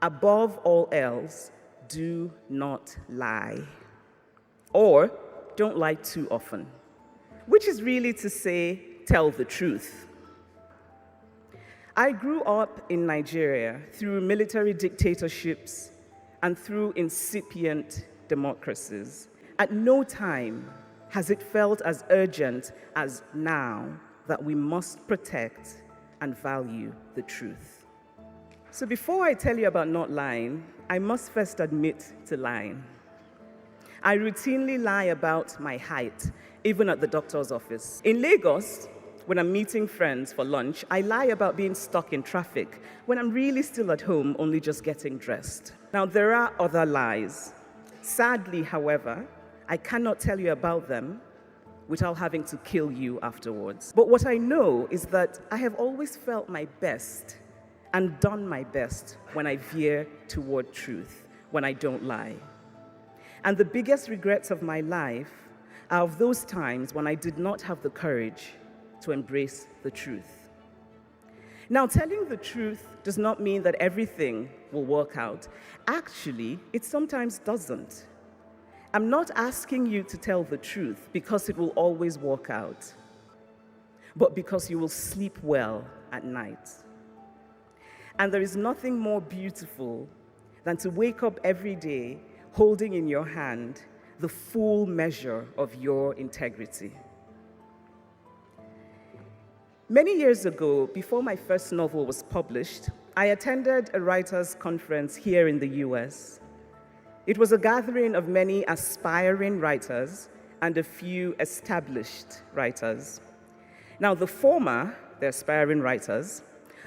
Above all else, do not lie. Or don't lie too often, which is really to say, tell the truth. I grew up in Nigeria through military dictatorships and through incipient democracies. At no time has it felt as urgent as now that we must protect and value the truth. So before I tell you about not lying, I must first admit to lying. I routinely lie about my height, even at the doctor's office. In Lagos, when I'm meeting friends for lunch, I lie about being stuck in traffic when I'm really still at home, only just getting dressed. Now, there are other lies. Sadly, however, I cannot tell you about them without having to kill you afterwards. But what I know is that I have always felt my best and done my best when I veer toward truth, when I don't lie. And the biggest regrets of my life are of those times when I did not have the courage to embrace the truth. Now, telling the truth does not mean that everything will work out. Actually, it sometimes doesn't. I'm not asking you to tell the truth because it will always work out, but because you will sleep well at night. And there is nothing more beautiful than to wake up every day holding in your hand the full measure of your integrity. Many years ago, before my first novel was published, I attended a writers' conference here in the US. It was a gathering of many aspiring writers and a few established writers. Now, the former, the aspiring writers,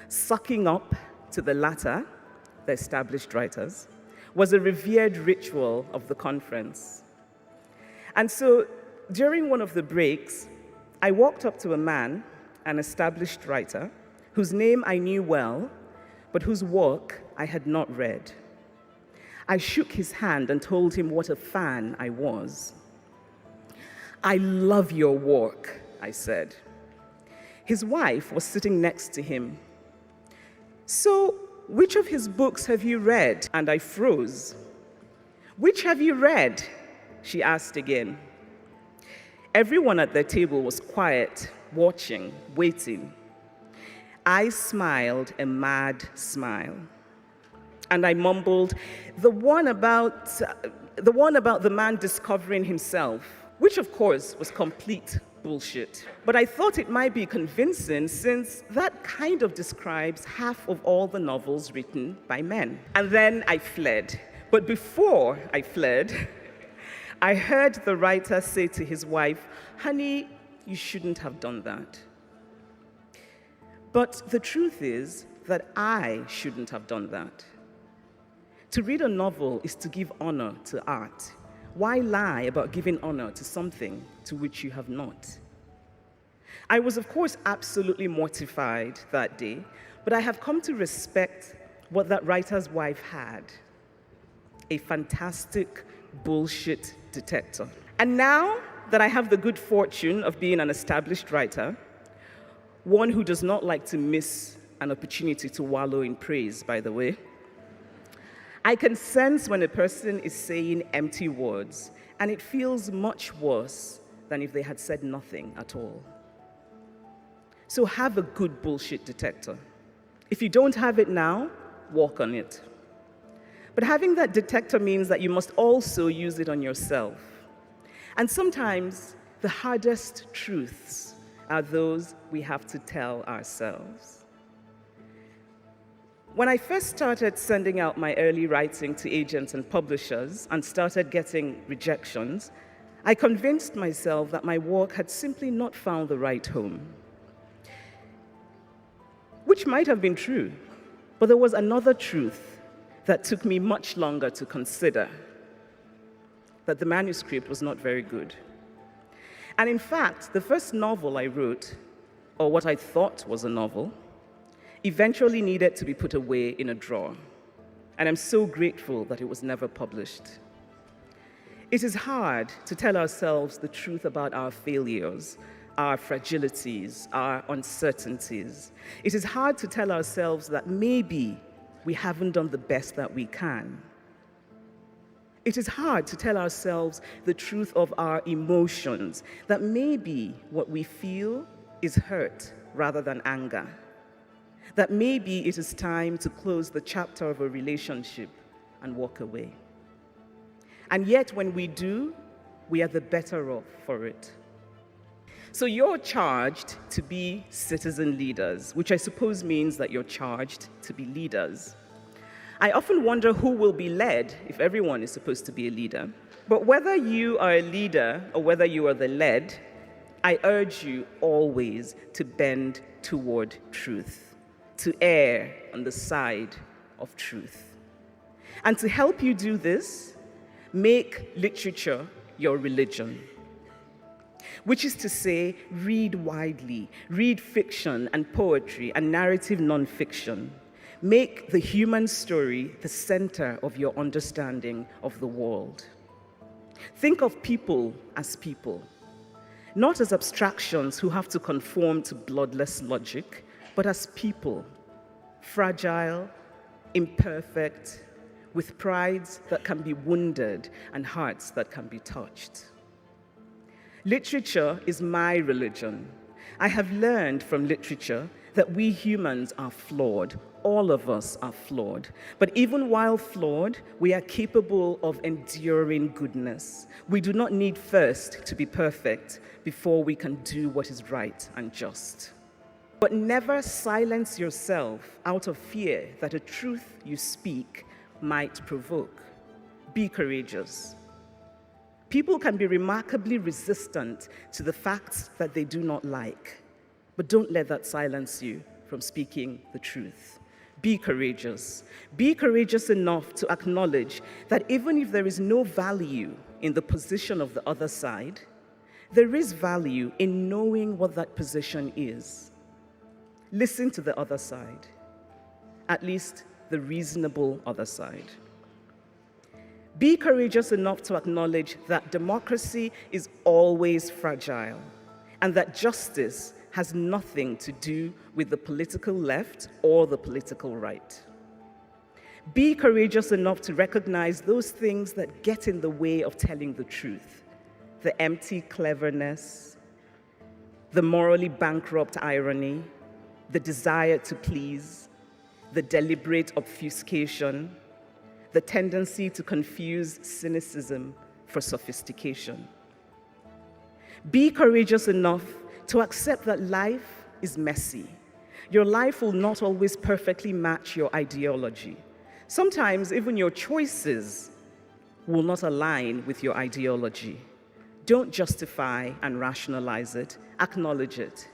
sucking up to the latter, the established writers, was a revered ritual of the conference. And so, during one of the breaks, I walked up to a man, an established writer, whose name I knew well, but whose work I had not read. I shook his hand and told him what a fan I was. "I love your work," I said. His wife was sitting next to him. "So, which of his books have you read?" And I froze. "Which have you read?" she asked again. Everyone at their table was quiet, watching, waiting. I smiled a mad smile. And I mumbled, the one about the man discovering himself, which of course was complete bullshit. But I thought it might be convincing since that kind of describes half of all the novels written by men. And then I fled. But before I fled, I heard the writer say to his wife, "Honey, you shouldn't have done that." But the truth is that I shouldn't have done that. To read a novel is to give honor to art. Why lie about giving honor to something to which you have not? I was, of course, absolutely mortified that day, but I have come to respect what that writer's wife had: a fantastic bullshit detector. And now that I have the good fortune of being an established writer, one who does not like to miss an opportunity to wallow in praise, by the way, I can sense when a person is saying empty words, and it feels much worse than if they had said nothing at all. So have a good bullshit detector. If you don't have it now, work on it. But having that detector means that you must also use it on yourself. And sometimes the hardest truths are those we have to tell ourselves. When I first started sending out my early writing to agents and publishers and started getting rejections, I convinced myself that my work had simply not found the right home. Which might have been true, but there was another truth that took me much longer to consider: that the manuscript was not very good. And in fact, the first novel I wrote, or what I thought was a novel, eventually needed to be put away in a drawer. And I'm so grateful that it was never published. It is hard to tell ourselves the truth about our failures, our fragilities, our uncertainties. It is hard to tell ourselves that maybe we haven't done the best that we can. It is hard to tell ourselves the truth of our emotions, that maybe what we feel is hurt rather than anger, that maybe it is time to close the chapter of a relationship and walk away. And yet when we do, we are the better off for it. So you're charged to be citizen leaders, which I suppose means that you're charged to be leaders. I often wonder who will be led if everyone is supposed to be a leader. But whether you are a leader or whether you are the led, I urge you always to bend toward truth, to err on the side of truth. And to help you do this, make literature your religion. Which is to say, read widely, read fiction and poetry and narrative nonfiction. Make the human story the center of your understanding of the world. Think of people as people, not as abstractions who have to conform to bloodless logic, but as people, fragile, imperfect, with prides that can be wounded and hearts that can be touched. Literature is my religion. I have learned from literature that we humans are flawed. All of us are flawed. But even while flawed, we are capable of enduring goodness. We do not need first to be perfect before we can do what is right and just. But never silence yourself out of fear that a truth you speak might provoke. Be courageous. People can be remarkably resistant to the facts that they do not like, but don't let that silence you from speaking the truth. Be courageous. Be courageous enough to acknowledge that even if there is no value in the position of the other side, there is value in knowing what that position is. Listen to the other side, at least the reasonable other side. Be courageous enough to acknowledge that democracy is always fragile and that justice has nothing to do with the political left or the political right. Be courageous enough to recognize those things that get in the way of telling the truth, the empty cleverness, the morally bankrupt irony, the desire to please, the deliberate obfuscation, the tendency to confuse cynicism for sophistication. Be courageous enough to accept that life is messy. Your life will not always perfectly match your ideology. Sometimes even your choices will not align with your ideology. Don't justify and rationalize it, acknowledge it.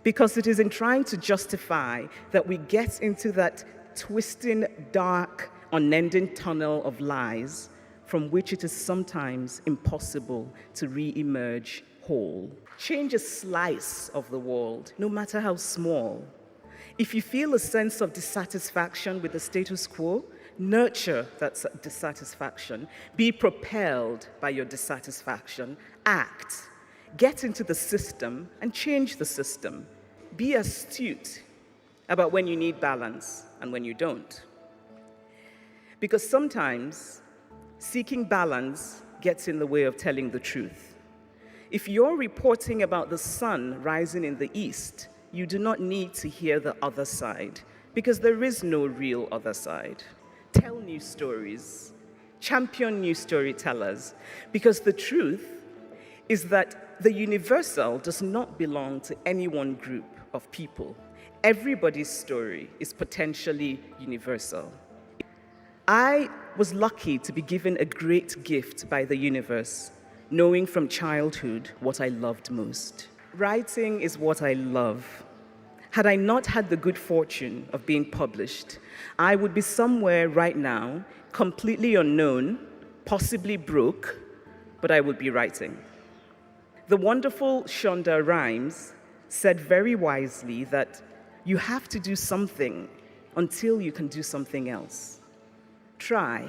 Because it is in trying to justify that we get into that twisting, dark, unending tunnel of lies from which it is sometimes impossible to re-emerge whole. Change a slice of the world, no matter how small. If you feel a sense of dissatisfaction with the status quo, nurture that dissatisfaction. Be propelled by your dissatisfaction. Act. Get into the system and change the system. Be astute about when you need balance and when you don't. Because sometimes seeking balance gets in the way of telling the truth. If you're reporting about the sun rising in the east, you do not need to hear the other side, because there is no real other side. Tell new stories. Champion new storytellers, because the truth is that the universal does not belong to any one group of people. Everybody's story is potentially universal. I was lucky to be given a great gift by the universe, knowing from childhood what I loved most. Writing is what I love. Had I not had the good fortune of being published, I would be somewhere right now, completely unknown, possibly broke, but I would be writing. The wonderful Shonda Rhimes said very wisely that you have to do something until you can do something else. Try.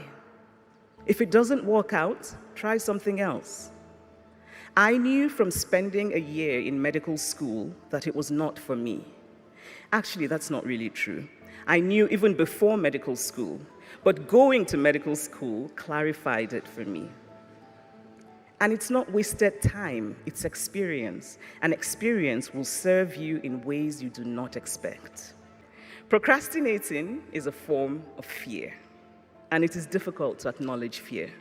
If it doesn't work out, try something else. I knew from spending a year in medical school that it was not for me. Actually, that's not really true. I knew even before medical school, but going to medical school clarified it for me. And it's not wasted time, it's experience. And experience will serve you in ways you do not expect. Procrastinating is a form of fear, and it is difficult to acknowledge fear.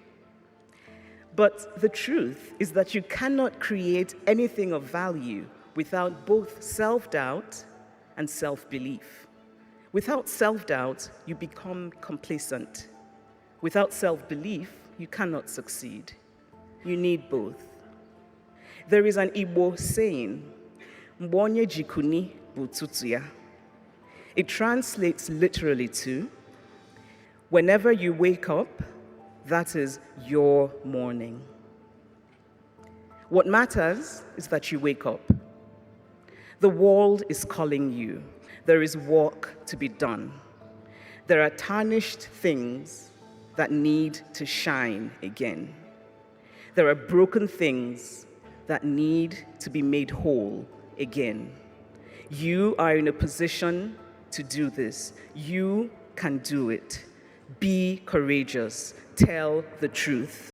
But the truth is that you cannot create anything of value without both self-doubt and self-belief. Without self-doubt, you become complacent. Without self-belief, you cannot succeed. You need both. There is an Igbo saying, "Mbonye jikuni bututu ya." It translates literally to, whenever you wake up, that is your morning. What matters is that you wake up. The world is calling you. There is work to be done. There are tarnished things that need to shine again. There are broken things that need to be made whole again. You are in a position to do this. You can do it. Be courageous. Tell the truth.